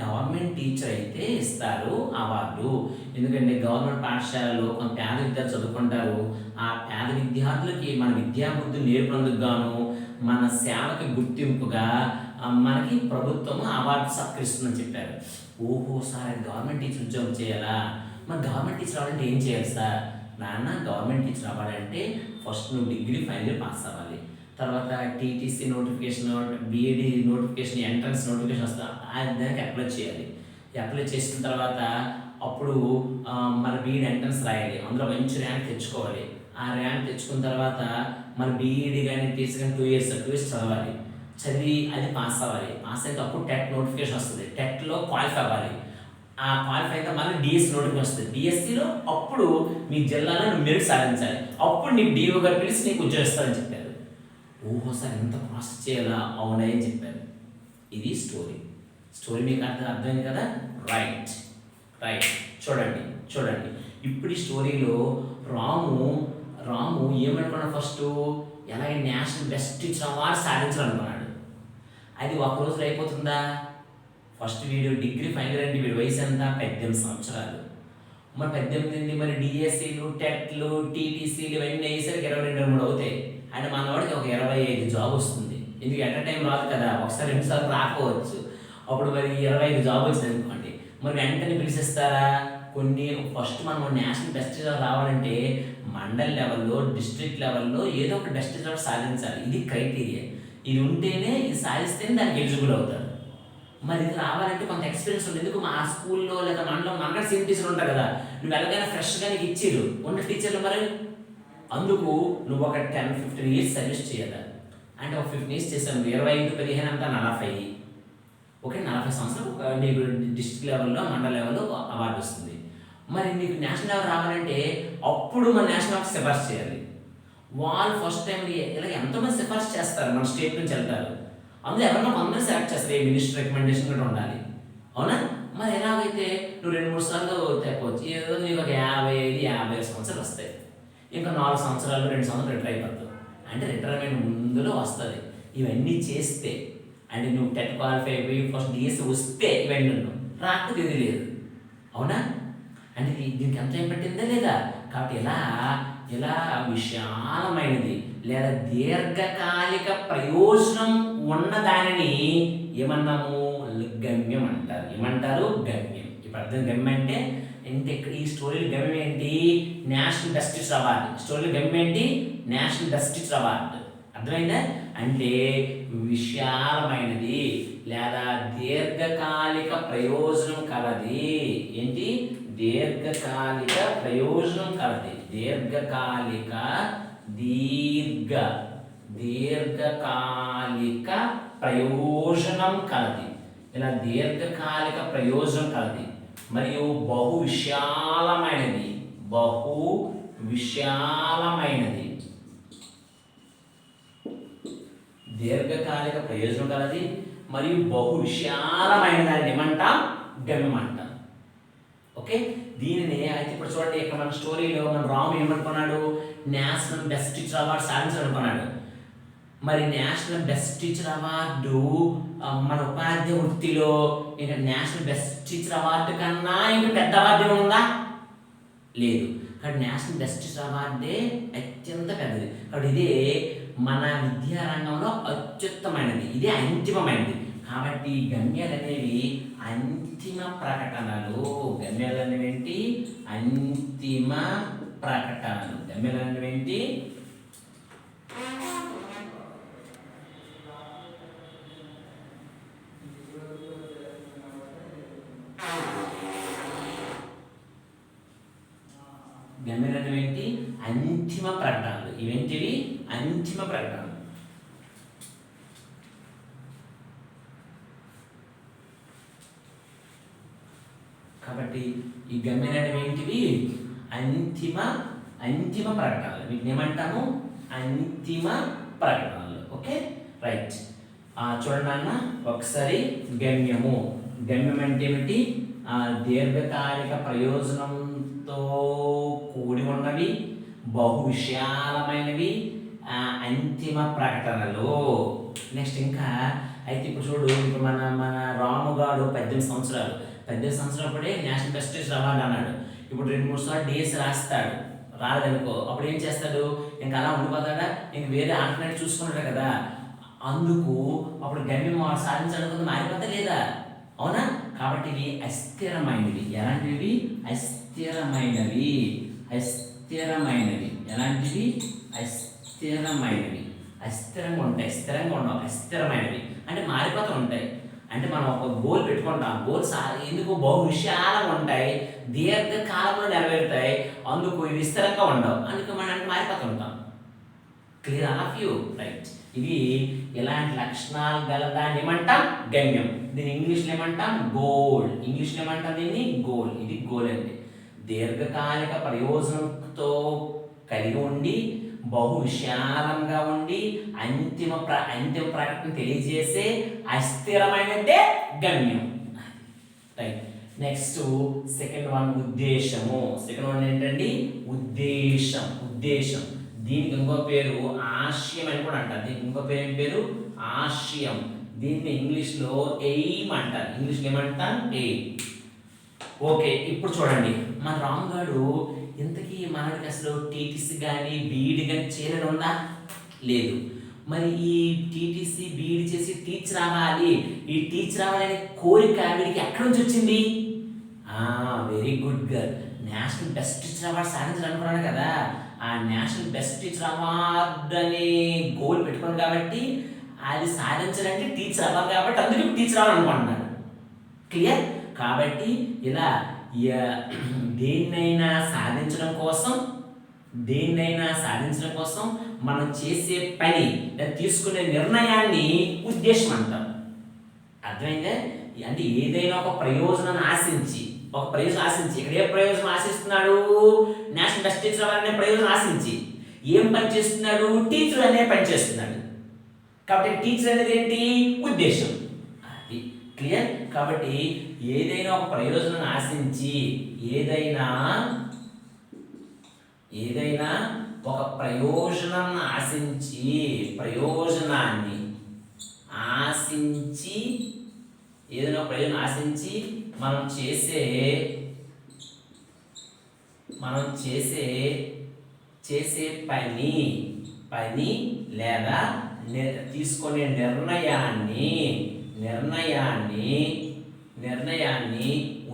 గవర్నమెంట్ టీచర్ అయితే ఇస్తారు అవార్డు. ఎందుకంటే గవర్నమెంట్ పాఠశాలలో కొంత పేద విద్యార్థులు చదువుకుంటారు. ఆ పేద విద్యార్థులకి మన విద్యాబుద్ధులు నేర్పినందుకు గాను మన సేవకి గుర్తింపుగా మనకి ప్రభుత్వం అవార్డు సత్కరిస్తుందని చెప్పారు. ఓహో సార్, గవర్నమెంట్ టీచర్ ఉద్యోగం చేయాలా? మరి గవర్నమెంట్ టీచర్ అవ్వాలంటే ఏం చేయాలి సార్? నాన్న, గవర్నమెంట్ టీచర్ అవ్వాలంటే ఫస్ట్ నువ్వు డిగ్రీ ఫైనల్ ఇయర్ పాస్ అవ్వాలి, తర్వాత TTC notification, BEd notification, entrance notification వస్తా దానికి అప్లై చేయాలి. అప్లై చేసిన తర్వాత అప్పుడు మరి బీఈడి ఎంట్రన్స్ రాయాలి, అందులో మంచి ర్యాంక్ తెచ్చుకోవాలి. ఆ ర్యాంక్ తెచ్చుకున్న తర్వాత మరి బీఈడి కానీ టీసీ కానీ 2 years చదవాలి. చదివి అది పాస్ అవ్వాలి. పాస్ అయితే అప్పుడు టెట్ నోటిఫికేషన్ వస్తుంది. టెట్లో క్వాలిఫై అవ్వాలి. ఆ క్వాలిఫై అయితే మళ్ళీ డిఎస్సి నోటిఫికేషన్ వస్తుంది. డిఎస్సిలో అప్పుడు మీ జిల్లాలో నువ్వు మెరిట్ సాధించాలి. అప్పుడు నీకు డిఓ గారు పిలిచి నీకు ఉద్యోగం ఇస్తారని చెప్పారు. ఓహో సార్, ఎంత ప్రాసెస్ చేయాలా? అవునాయి అని చెప్పారు. ఇది స్టోరీ మీకు అర్థమైంది కదా? రైట్. చూడండి ఇప్పుడు ఈ స్టోరీలో రాము ఏమనుకున్నాడు? ఫస్ట్ ఎలాగే నేషనల్ బెస్ట్ టీచర్ అవార్డు సాధించాలనుకున్నాడు. అది ఒక రోజులో అయిపోతుందా? ఫస్ట్ వీడు డిగ్రీ ఫైనల్ అంటే వీడి వయసు ఎంత? 18 సంవత్సరాలు. మరి 18 మరి డిఎస్సీలు, టెట్లు, టీటీసీలు ఇవన్నీ అయ్యేసరికి 22-23 అవుతాయి. అంటే మనవాడికి ఒక 25 జాబ్ వస్తుంది. ఎందుకు ఎట్ టైం రాదు కదా, ఒకసారి 2 సార్లు రాకపోవచ్చు. అప్పుడు మరి 25 జాబ్ వచ్చింది అనుకోండి, మరి వెంటనే పిలిచిస్తారా? ఫస్ట్ మనం నేషనల్ బెస్ట్ టీచర్ రావాలంటే మండల్ లెవెల్లో, డిస్ట్రిక్ట్ లెవెల్లో ఏదో ఒక బెస్ట్ టీచర్ సాధించాలి. ఇది క్రైటీరియా. ఇది ఉంటేనే, ఇది సాధిస్తేనే దానికి ఎలిజిబుల్ అవుతారు. మరి ఇది రావాలంటే కొంత ఎక్స్పీరియన్స్ ఉంటుంది. ఎందుకు మా స్కూల్లో లేదా మనలో సీనియర్ టీచర్లు ఉంటారు కదా, నువ్వు వెళ్ళగానే ఫ్రెష్గా నీకు ఇచ్చిరు ఉన్న టీచర్లు. మరి అందుకు నువ్వు ఒక 10-15 years సర్వీస్ చేయాలి. అంటే ఒక 15 years చేశాను, 25-15 అంతా 40. ఓకే, 40 సంవత్సరాలు నీకు డిస్ట్రిక్ట్ లెవెల్లో, మండల లెవెల్లో అవార్డు వస్తుంది. మరి నీకు నేషనల్ లెవెల్ రావాలంటే అప్పుడు మన నేషనల్ లెవెల్ సిఫార్సు చేయాలి. వాళ్ళు ఫస్ట్ టైం ఇలా ఎంతోమంది సిఫార్సు చేస్తారు, మన స్టేట్ నుంచి వెళ్తారు. అందులో ఎవరన్నా కొందరు సెలెక్ట్ చేస్తారు, ఏ మినిస్టర్ రికమెండేషన్ కూడా ఉండాలి. అవునా? మరి ఎలాగైతే నువ్వు 2-3 సార్లు తెప్పవచ్చు, ఏదో నీకు ఒక 55 సంవత్సరాలు వస్తాయి. ఇంకా 4 సంవత్సరాలు 2 సంవత్సరాలు రిటైర్ అయిపోతావు. అంటే రిటైర్మెంట్ ముందులో వస్తుంది. ఇవన్నీ చేస్తే అంటే నువ్వు టెట్ క్వాలిఫై అయిపోయి ఫస్ట్ డిఎస్సి వస్తే ఇవన్నీ రాకపోతే ఇది లేదు. అవునా? అంటే దీనికి ఎంత ఏం పట్టిందా లేదా? కాబట్టి ఇలా విశాలమైనది లేదా దీర్ఘకాలిక ప్రయోజనం ఉన్న దానిని ఏమన్నాము? గమ్యం అంటారు. ఏమంటారు? గమ్యం. ఇప్పుడు అర్థం గమ్యం అంటే ఇక్కడ ఈ స్టోరీలో గమ్యం ఏంటి? National best teacher award. స్టోరీలో గమ్యం ఏంటి? National best teacher award. అర్థమైందా? అంటే విశాలమైనది లేదా దీర్ఘకాలిక ప్రయోజనం కలది. ఏంటి? దీర్ఘకాలిక ప్రయోజనం కలది. దీర్ఘకాలిక ప్రయోజనం కలది. ఇలా దీర్ఘకాలిక ప్రయోజనం కలది మరియు బహు విశాలమైనది. దీర్ఘకాలిక ప్రయోజనం కలది మరియు బహు విశాలమైనది అని ఏమంటాం? గమ్యం అంటాం. ఓకే, దీనిని అయితే ఇప్పుడు చూడండి, ఇక్కడ మన స్టోరీలో మన రాము ఏమనుకున్నాడు? నేషనల్ బెస్ట్ టీచర్ అవార్డు సాధించాలనుకున్నాడు. మరి నేషనల్ బెస్ట్ టీచర్ అవార్డు మన ఉపాధ్యాయ వృత్తిలో ఇంకా నేషనల్ బెస్ట్ టీచర్ అవార్డు కన్నా ఇంకా పెద్ద అవార్డు ఉందా? లేదు. కాబట్టి నేషనల్ బెస్ట్ టీచర్ అవార్డే అత్యంత పెద్దది. కాబట్టి ఇదే మన విద్యారంగంలో అత్యుత్తమైనది, ఇదే అంతిమమైనది. కాబట్టి గమ్యాలు అనేవి అంతిమ ప్రకటనలు. గమ్యాలు అనేవి అంతిమ ప్రకటనలు. గమ్యాలు అనేవి అంతిమ ప్రకటనలు. ఇవేంటివి? అంతిమ ప్రకటనలు. కాబట్టి ఈ గమ్యాలు అనేవి ఏంటివి? అంతిమ ప్రకటనలు. వీటిని ఏమంటాము? అంతిమ ప్రకటనలు. Okay, right. చూడండి అన్న ఒకసారి. గమ్యం అంటే ఏమిటి? దీర్ఘకాలిక ప్రయోజనంతో కూడి ఉన్నవి, బహు విశాలమైనవి, అంతిమ ప్రకటనలు. నెక్స్ట్ ఇంకా అయితే ఇప్పుడు చూడు, ఇప్పుడు మన రాముగాడు 18 సంవత్సరాలు అప్పుడే నేషనల్ బెస్ట్ టీచర్ అవార్డు అన్నాడు. ఇప్పుడు 2-3 సార్లు డిఎస్సి రాస్తాడు, రాలేదనుకో, అప్పుడు ఏం చేస్తాడు? ఇంకా అలా ఉండిపోతాడా? ఇంక వేరే ఆల్టర్నేట్ చూసుకున్నాడు కదా. అందుకు అప్పుడు గమ్యం సాధించాలనుకుంది మారిపోతా లేదా? అవునా? కాబట్టి ఇవి అస్థిరమైనవి. ఎలాంటివి? అస్థిరమైనవి. ఎలాంటివి? అస్థిరంగా ఉంటాయి. స్థిరంగా ఉండవు. అస్థిరమైనవి అంటే మారిపోతూ ఉంటాయి. అంటే మనం ఒక గోల్ పెట్టుకుంటాం. గోల్ ఎందుకు? బహు విశాలంగా ఉంటాయి, దీర్ఘకాలంలో నెరవేరుతాయి. అందుకు ఇవి స్థిరంగా ఉండవు. అందుకు మనం అంటే మారిపోతూ ఉంటాం. Clear all of you? Right. ఇది ఇలాంటి లక్షణాలు గల దాన్ని ఏమంటాం? గమ్యం. దీన్ని ఇంగ్లీష్లో ఏమంటాం? గోల్. ఇంగ్లీష్లో ఏమంటాం దీన్ని? గోల్. ఇది గోల్ అండి. దీర్ఘకాలిక ప్రయోజనంతో కలిగి ఉండి, బహు విశాలంగా ఉండి, అంతిమ ప్రకటన తెలియజేసే అస్థిరమైనదే గమ్యం. రైట్. నెక్స్ట్ సెకండ్ వన్ ఉద్దేశము. సెకండ్ వన్ ఏంటండి? ఉద్దేశం. దీనికి ఇంకో పేరు ఆశయం అని కూడా అంటారు. దీనికి ఇంకో పేరు ఏం పేరు? ఆశయం. దీన్ని ఇంగ్లీష్లో ఎయిమ్ అంటారు. ఇంగ్లీష్లో ఏమంటారు? ఎయిమ్. ఓకే, ఇప్పుడు చూడండి, మన రాముగాడు ఇంతకీ మనకి అసలు టీటీసీ కానీ బీఈడి కానీ చేయడం ఉందా? లేదు. మరి ఈ టీటీసీ బీఈడి చేసి టీచర్ అవ్వాలి, ఈ టీచర్ అవ్వాలనే కోరిక వీడికి ఎక్కడి నుంచి వచ్చింది? Very good girl. National best teacher award సాధించాలనుకున్నాడు కదా. ఆ నేషనల్ బెస్ట్ టీచర్ అవార్డు అనే గోల్ పెట్టుకున్నాడు కాబట్టి, అది సాధించాలంటే టీచర్ అవ్వాలి కాబట్టి అందుకే టీచర్ అవ్వాలనుకుంటున్నాడు. క్లియర్? కాబట్టి ఇలా దేన్నైనా సాధించడం కోసం మనం చేసే పని తీసుకునే నిర్ణయాన్ని ఉద్దేశం అంటాం. అర్థమైందా? అంటే ఏదైనా ఒక ప్రయోజనాన్ని ఆశించి ఇక్కడ ఏ ప్రయోజనం ఆశిస్తున్నాడు? నేషనల్ బెస్ట్ టీచర్ అనే ప్రయోజనం ఆశించి ఏం పని చేస్తున్నాడు? టీచర్ అనే పని చేస్తున్నాడు. కాబట్టి టీచర్ అనేది ఏంటి? ఉద్దేశం. అది క్లియర్. కాబట్టి ఏదైనా ఒక ప్రయోజనాన్ని ఆశించి ఏదైనా ఒక ప్రయోజనాన్ని ఆశించి మనం చేసే పని లేదా తీసుకునే నిర్ణయాన్ని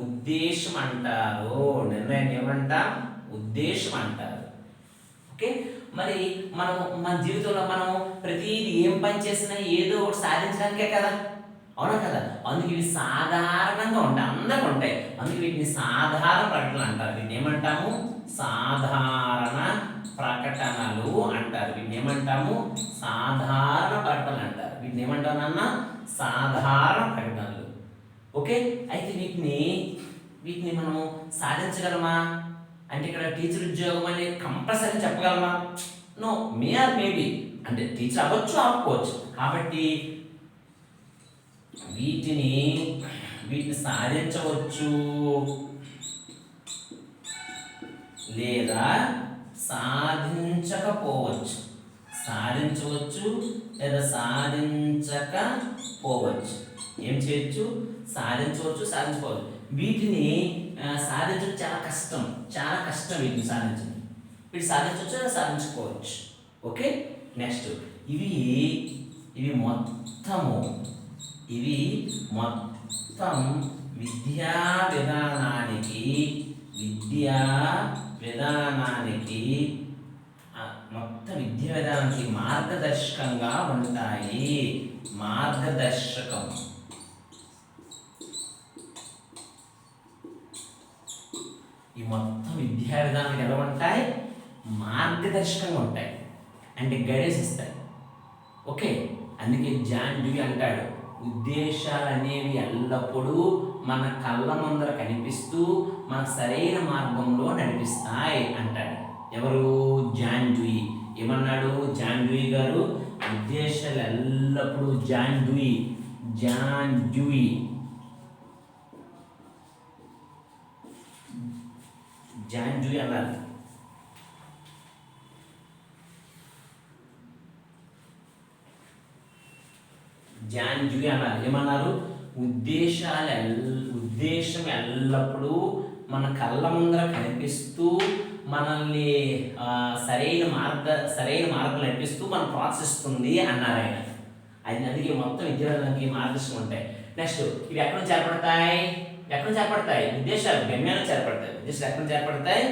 ఉద్దేశం అంటారు. నిర్ణయాన్ని ఏమంటాం? ఉద్దేశం అంటారు. ఓకే. మరి మనం మన జీవితంలో మనం ప్రతిదీ ఏం పని చేసినా ఏదో ఒకటి సాధించడానికే కదా, అవునా కదా? అందుకు ఇవి సాధారణంగా ఉంటాయి, అందరికి ఉంటాయి. అందుకు వీటిని సాధారణ ప్రకటనలు అంటారు. వీటిని ఏమంటాము? సాధారణ ప్రకటనలు అంటారు. వీటిని ఏమంటాము? సాధారణ ప్రకటనలు అంటారు. వీటిని ఏమంటారు నాన్న? సాధారణ ప్రకటనలు. ఓకే. అయితే వీటిని మనం సాధించగలమా అంటే ఇక్కడ టీచర్ ఉద్యోగం అనేది కంపల్సరీ చెప్పగలమా? నో, మే ఆర్ మేబీ, అంటే టీచర్ అవ్వచ్చు అవ్వకపోవచ్చు. కాబట్టి వీటిని సాధించవచ్చు లేదా సాధించకపోవచ్చు. ఏం చేయొచ్చు? సాధించవచ్చు, సాధించుకోవచ్చు. వీటిని సాధించడం చాలా కష్టం. వీటిని సాధించవచ్చు, సాధించుకోవచ్చు. ఓకే. నెక్స్ట్ ఇవి మొత్తం విద్యా విధానానికి మార్గదర్శకంగా ఉంటాయి. ఈ మొత్తం విద్యా విధానానికి ఎలా ఉంటాయి? మార్గదర్శకంగా ఉంటాయి, అంటే గైడెన్స్ ఇస్తాయి. ఓకే. అందుకే జాన్ డ్యూయి అంటాడు, ఉద్దేశాలు అనేవి ఎల్లప్పుడూ మన కళ్ళ ముందర కనిపిస్తూ మన సరైన మార్గంలో నడిపిస్తాయి అంటాడు. ఎవరు? John Dewey. ఏమన్నాడు జాన్ డ్యూయి గారు? ఉద్దేశాలు ఎల్లప్పుడూ జాన్ డ్యూయి అన్నారు. జాన్ డ్యూయి అన్నారు. ఏమన్నారు? ఉద్దేశం ఎల్లప్పుడూ మన కళ్ళ ముందర కనిపిస్తూ మనల్ని సరైన మార్గం నడిపిస్తూ మనం ప్రోత్సహిస్తుంది అన్నారు ఆయన. అందుకే మొత్తం విద్యార్థులకి మార్గదర్శనం ఉంటాయి. నెక్స్ట్ ఇవి ఎక్కడ నుంచి ఏర్పడతాయి? ఉద్దేశాలు గమ్యాల నుంచి ఏర్పడతాయి. ఉద్దేశాలు ఎక్కడ నుంచి ఏర్పడతాయి?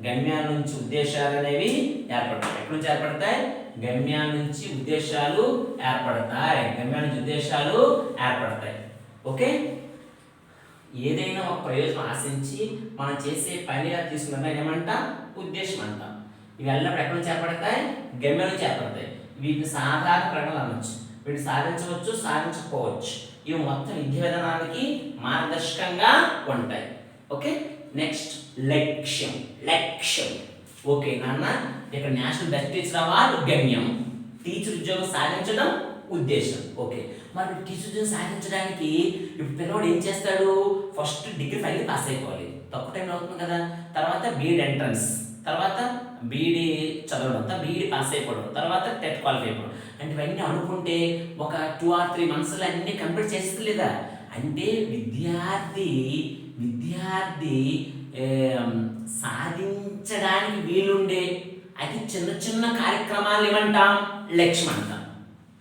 గమ్యాల నుంచి ఉద్దేశాలు అనేవి ఏర్పడతాయి. ఎక్కడి నుంచి ఏర్పడతాయి? గమ్యాల నుంచి ఉద్దేశాలు ఏర్పడతాయి. ఓకే. ఏదైనా ఒక ప్రయోజనం ఆశించి మనం చేసే పనిగా తీసుకున్న ఏమంటాం? ఉద్దేశం అంటాం. ఇవి ఎల్లప్పుడు ఎక్కడి నుంచి ఏర్పడతాయి? గమ్యాల నుంచి ఏర్పడతాయి. వీటిని సాధారణ ప్రకటనలు అనొచ్చు. వీటిని సాధించవచ్చు, సాధించకపోవచ్చు. ఇవి మొత్తం విద్యా విధానానికి మార్గదర్శకంగా ఉంటాయి. ఓకే. నెక్స్ట్ లక్ష్యం. ఓకే నాన్న, ఇక్కడ నేషనల్ బెస్ట్ టీచర్ అవార్డు గమ్యం, టీచర్ ఉద్యోగం సాధించడం ఉద్దేశం. ఓకే. మరి టీచర్ ఉద్యోగం సాధించడానికి ఇప్పుడు పిల్లవాడు ఏం చేస్తాడు? ఫస్ట్ డిగ్రీ ఫైనల్ పాస్ అయిపోవాలి, తక్కువ టైంలో అవుతుంది కదా. తర్వాత బీఈడి ఎంట్రన్స్, తర్వాత బీఈడి చదవడం, తర్వాత బీఈడి పాస్ అయిపోవడం, తర్వాత టెట్ క్వాలిఫై అయిపోవడం. అంటే ఇవన్నీ అనుకుంటే ఒక 2 or 3 monthsలో అన్నీ కంప్లీట్ చేస్తుంది లేదా? అంటే విద్యార్థి సాధించడానికి వీలుండే అది చిన్న కార్యక్రమాలు ఏమంటాం? లక్ష్యం అంటాం.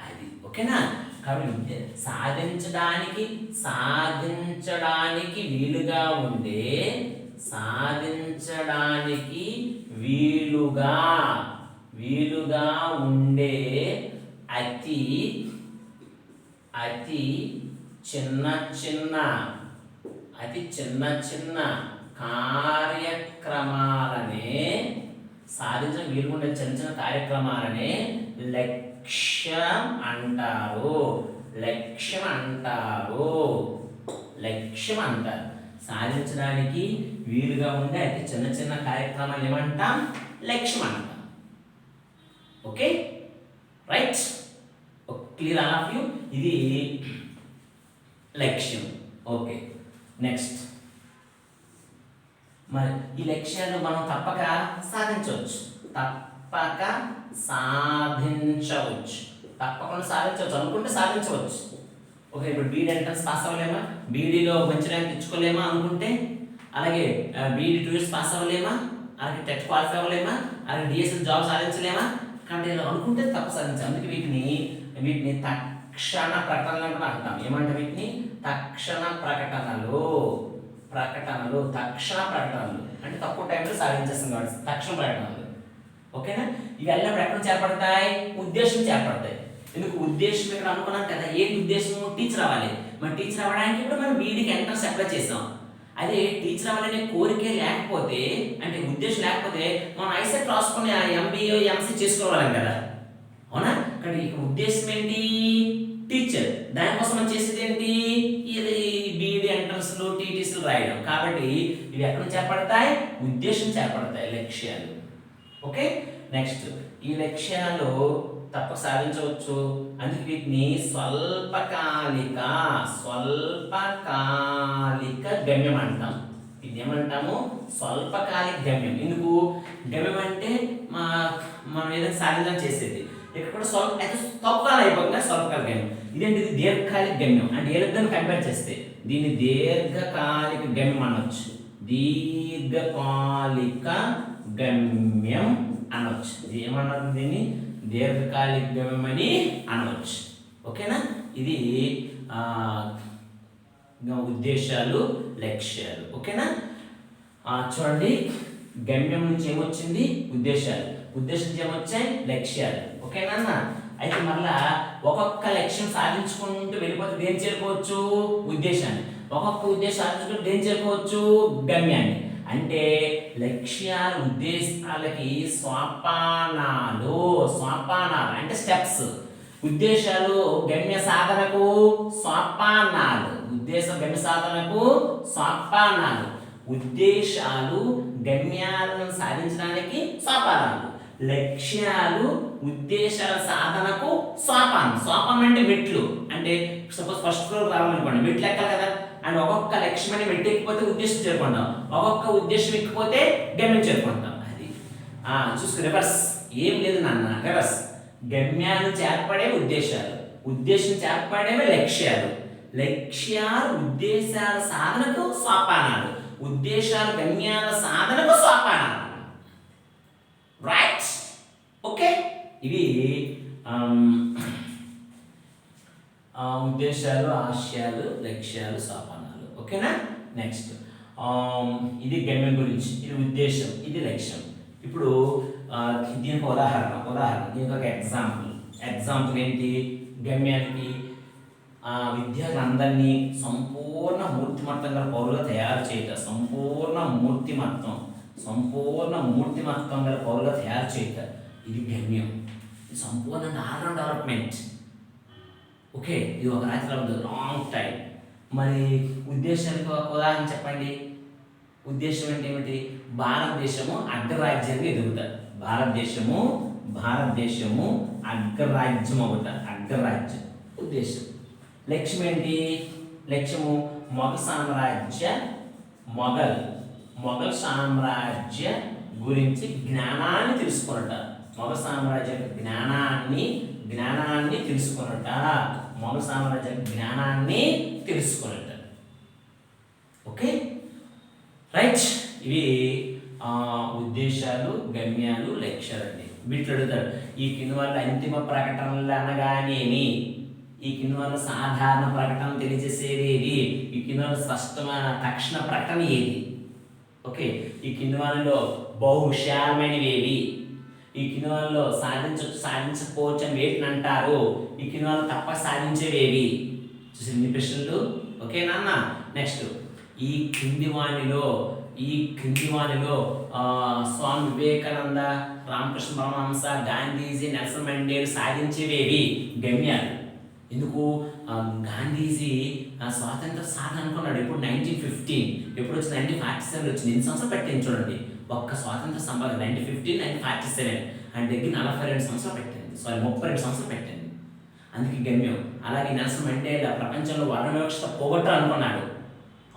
అది ఓకేనా? కాబట్టి సాధించడానికి వీలుగా ఉండే అతి చిన్న కార్యక్రమాలనే సాధించడం వీలుగుండే చిన్న కార్యక్రమాలనే లక్ష్యం అంటారు. సాధించడానికి వీలుగా ఉండే అతి చిన్న కార్యక్రమాలు ఏమంటాం? లక్ష్యం అంటాం. Okay, right. Clear all of you? ఇది లక్ష్యం. ఓకే, నెక్స్ట్ మరి ఈ లక్ష్యాలు మనం తప్పక సాధించవచ్చు. తప్పకుండా సాధించవచ్చు అనుకుంటే సాధించవచ్చు. ఓకే, ఇప్పుడు బీఈడి ఎంట్రన్స్ పాస్ అవ్వలేమా, బీఈడిలో మంచి ర్యాంక్ తెచ్చుకోలేమా అనుకుంటే, అలాగే బీఈడి 2 ఇయర్స్ పాస్ అవ్వలేమా, అలాగే టెట్ క్వాలిఫై అవ్వలేమా, అలాగే డిఎస్ఎల్ జాబ్ సాధించలేమా, కాబట్టి ఇలా అనుకుంటే తప్ప సాధించాలి. అందుకే వీటిని తక్షణ ప్రకటనలు కూడా అంటాం. ఏమంటే వీటిని తక్షణ ప్రకటనలు తక్షణ ప్రకటనలు అంటే తక్కువ టైంలో సాధించేస్తాం కాబట్టి తక్షణ ప్రకటనలు. ఓకేనా? ఇవి ఎల్లప్పుడు ఎక్కడ చేపడతాయి? ఉద్దేశం చేపడతాయి. ఎందుకు ఉద్దేశం ఇక్కడ అనుకున్నాం కదా, ఏంటి ఉద్దేశం? టీచర్ అవ్వాలి. మరి టీచర్ అవ్వడానికి కూడా మనం బీఈడికి ఎంట్రన్స్ అప్లై చేసాం. అదే టీచర్ అవ్వాలనే కోరికే లేకపోతే, అంటే ఉద్దేశం లేకపోతే మనం ఐసెట్ రాసుకుని ఎంబీఏ ఎంసీ చేసుకోవాలి కదా, అవునా? కానీ ఇక్కడ ఉద్దేశం ఏంటి? టీచర్. దానికోసం మనం చేసేది ఏంటి? ఇది బీఈడి ఎంట్రన్స్లు టీటీసీలు రాయడం. కాబట్టి ఇవి ఎక్కడ చేపడతాయి? ఉద్దేశం చేపడతాయి, లక్ష్యాలు. ఓకే, నెక్స్ట్ ఈ లక్ష్యాలు తప్పక సాధించవచ్చు. అందుకే వీటిని స్వల్పకాలిక గమ్యం అంటాం. ఇది ఏమంటాము? స్వల్పకాలిక గమ్యం. ఎందుకు గమ్యం అంటే మనం ఏదైనా సాధించడం చేసేది. ఇక్కడ కూడా తక్కువకాలం అయిపోతుంది స్వల్పకాలిక గమ్యం. ఇదేంటిది? దీర్ఘకాలిక గమ్యం. అంటే ఏ విధంగా కంపేర్ చేస్తే దీన్ని దీర్ఘకాలిక గమ్యం అనవచ్చు. దీర్ఘకాలిక గమ్యం అనవచ్చు. ఏమన్నారు? దీన్ని దీర్ఘకాలిక గమ్యం అని అనవచ్చు. ఓకేనా? ఇది ఉద్దేశాలు, లక్ష్యాలు. ఓకేనా? చూడండి, గమ్యం నుంచి ఏమొచ్చింది? ఉద్దేశాలు. ఉద్దేశం నుంచి ఏమొచ్చాయి? లక్ష్యాలు. ఓకేనా? అయితే మళ్ళా ఒక్కొక్క లక్ష్యం సాధించుకుంటూ వెళ్ళిపోతే దేని చేరుకోవచ్చు? ఉద్దేశాన్ని. ఒక్కొక్క ఉద్దేశం సాధించుకుంటూ దేని చేరుకోవచ్చు? గమ్యాన్ని. అంటే లక్ష్యాలు, ఉద్దేశాలకి సోపానాలు అంటే స్టెప్స్. ఉద్దేశాలు గమ్య సాధనకు సోపానాలు. గమ్య సాధనకు సోపానాలు. ఉద్దేశాలు గమ్యాలను సాధించడానికి సోపానాలు. లక్ష్యాలు ఉద్దేశాల సాధనకు సోపానం అంటే మెట్లు. అంటే సపోజ్ ఫస్ట్ ఫ్లోర్ రావాలనుకోండి, మెట్లు ఎక్కాలి కదా. అండ్ ఒక్కొక్క లక్ష్యం అని మెట్టు ఎక్కిపోతే ఉద్దేశం చేరుకుంటాం, ఒక్కొక్క ఉద్దేశం ఎక్కిపోతే గమ్యం చేరుకుంటాం. అది చూసుకు రివర్స్ ఏం లేదు నాన్న, రివర్స్. గమ్యాలు చేర్పడే ఉద్దేశాలు, ఉద్దేశం చేర్పడేవి లక్ష్యాలు, లక్ష్యాలు ఉద్దేశాల సాధనకు సోపానాలు, ఉద్దేశాలు గమ్యాల సాధనకు సోపానాలు. రైట్? ఓకే, ఇవి ఉద్దేశాలు, ఆశయాలు, లక్ష్యాలు, సోపానాలు. ఓకేనా? నెక్స్ట్ ఇది గమ్యం గురించి, ఇది ఉద్దేశం, ఇది లక్ష్యం. ఇప్పుడు దీనికి ఉదాహరణ దీనికి ఒక ఎగ్జాంపుల్ ఏంటి? గమ్యానికి విద్యార్థులందరినీ సంపూర్ణ మూర్తిమత్తంగా పౌరులుగా తయారు చేయట. సంపూర్ణ మూర్తిమత్వం గల పౌరులుగా తయారు చేయట, ఇది గమ్యం. ఇది సంపూర్ణంగా ఆల్రౌండ్ డెవలప్మెంట్. ఓకే, ఇది ఒక రాత్రి లాంగ్ టైం. మరి ఉద్దేశానికి ఒక ఉదాహరణ చెప్పండి. ఉద్దేశం అంటే ఏమిటి? భారతదేశము అగ్రరాజ్యంగా ఎదుగుతారు. భారతదేశము అగ్రరాజ్యం అవుతారు. అగ్రరాజ్యం ఉద్దేశం. లక్ష్యం ఏంటి? లక్ష్యము మొఘల్ సామ్రాజ్య గురించి జ్ఞానాన్ని తెలుసుకున్నట. మొఘల్ సామ్రాజ్య జ్ఞానాన్ని తెలుసుకున్నట. మొఘల్ సామ్రాజ్య జ్ఞానాన్ని తెలుసుకున్నట. Okay, right. ఇవి ఉద్దేశాలు, గమ్యాలు, లక్ష్యాలు అండి. వీటిలో అడుగుతాడు, ఈ కింద వాళ్ళ అంతిమ ప్రకటనలు అనగానేమి? ఈ కింద వాళ్ళ సాధారణ ప్రకటన తెలియజేసేది ఏది? ఈ కింద వాళ్ళ స్పష్టమైన తక్షణ ప్రకటన ఏది? ఓకే, ఈ కింద వాళ్ళలో బహుశాలమైనవి ఏవి? ఈ కింద వాళ్ళలో సాధించకపోవచ్చు అని వేటిని అంటారు? ఈ కింద వాళ్ళు తప్ప సాధించేవేవి? చూసి ఇన్ని ప్రశ్నలు. ఓకే నాన్న. నెక్స్ట్, ఈ క్రింది వాణిలో స్వామి వివేకానంద, రామకృష్ణ పరమహంస, గాంధీజీ, నెల్సన్ మండేలా సాధించేవేవి? గమ్యాలు. ఎందుకు? గాంధీజీ స్వాతంత్ర సాధన అనుకున్నాడు. ఇప్పుడు 1915, ఎప్పుడు వచ్చింది? 1947 వచ్చింది. ఎన్ని సంవత్సరాలు పెట్టింది చూడండి. ఒక్క స్వాతంత్ర సంపాదన 1915, 1947 అంటే దగ్గర 42 సంవత్సరాలు పెట్టింది. 32 సంవత్సరాలు పెట్టింది. అందుకే గమ్యం. అలాగే నెల్సన్ మండేలా ప్రపంచంలో వర్ణ వివక్షత పోగొట్టాలనుకున్నాడు.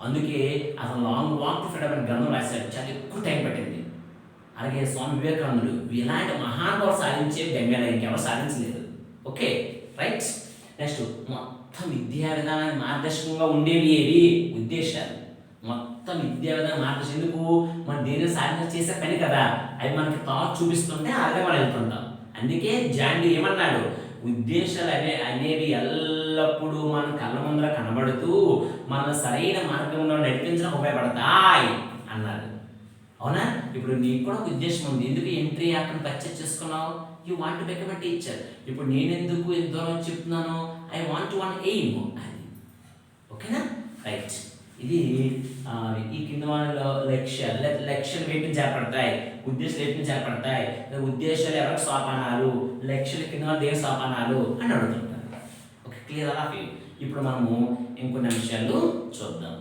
అందుకే అతను లాంగ్ వాక్ టు ఫ్రీడమ్ అనే గ్రంథం రాశాడు. చాలా ఎక్కువ టైం పట్టింది. అలాగే స్వామి వివేకానందుడు ఇలాంటి మహానుభావులు సాధించే గమ్యాలు ఇంకెవరు సాధించలేదు. Okay right. నెక్స్ట్ మొత్తం విద్యా విధానానికి మార్గదర్శకంగా ఉండేవి ఏవి ఉద్దేశాలు. మొత్తం విద్యా విధానం మార్గదర్శనం ఎందుకు మన దేని సాధన చేసే పని కదా, అవి మనకి థాట్ చూపిస్తుంటే అలాగే మనం వెళ్తుంటాం. అందుకే జాండి ఏమన్నాడు, ఉద్దేశాలు అనేవి ఎల్లప్పుడూ మన కళ్ళ ముందర కనబడుతూ మన సరైన మార్గంలో నడిపించడం ఉపయోగపడతాయి అన్నాడు. అవునా? ఇప్పుడు నీకు కూడా ఒక ఉద్దేశం ఉంది. ఎందుకు ఎంట్రీ అక్కడ పర్చేస్ చేసుకున్నావు? You want to become a teacher. ఇప్పుడు నేను ఎందుకు ఎంత దూరం చెప్తున్నాను? ఐ వాంట్ వన్ ఎయిమ్ అది. ఓకేనా? రైట్. ఇది ఈ కింద వాళ్ళలో లక్ష్యాలు వేటి నుంచి ఏర్పడతాయి, ఉద్దేశాలు వేటి నుంచి ఏర్పడతాయి, ఉద్దేశాలు ఎవరికి సోపానాలు, లక్ష్యాలు కింద వాళ్ళు దేని సోపానాలు అని అడుగుతుంటారు. ఓకే క్లియర్ అలా. ఇప్పుడు మనము ఇంకొన్ని అంశాలు చూద్దాం.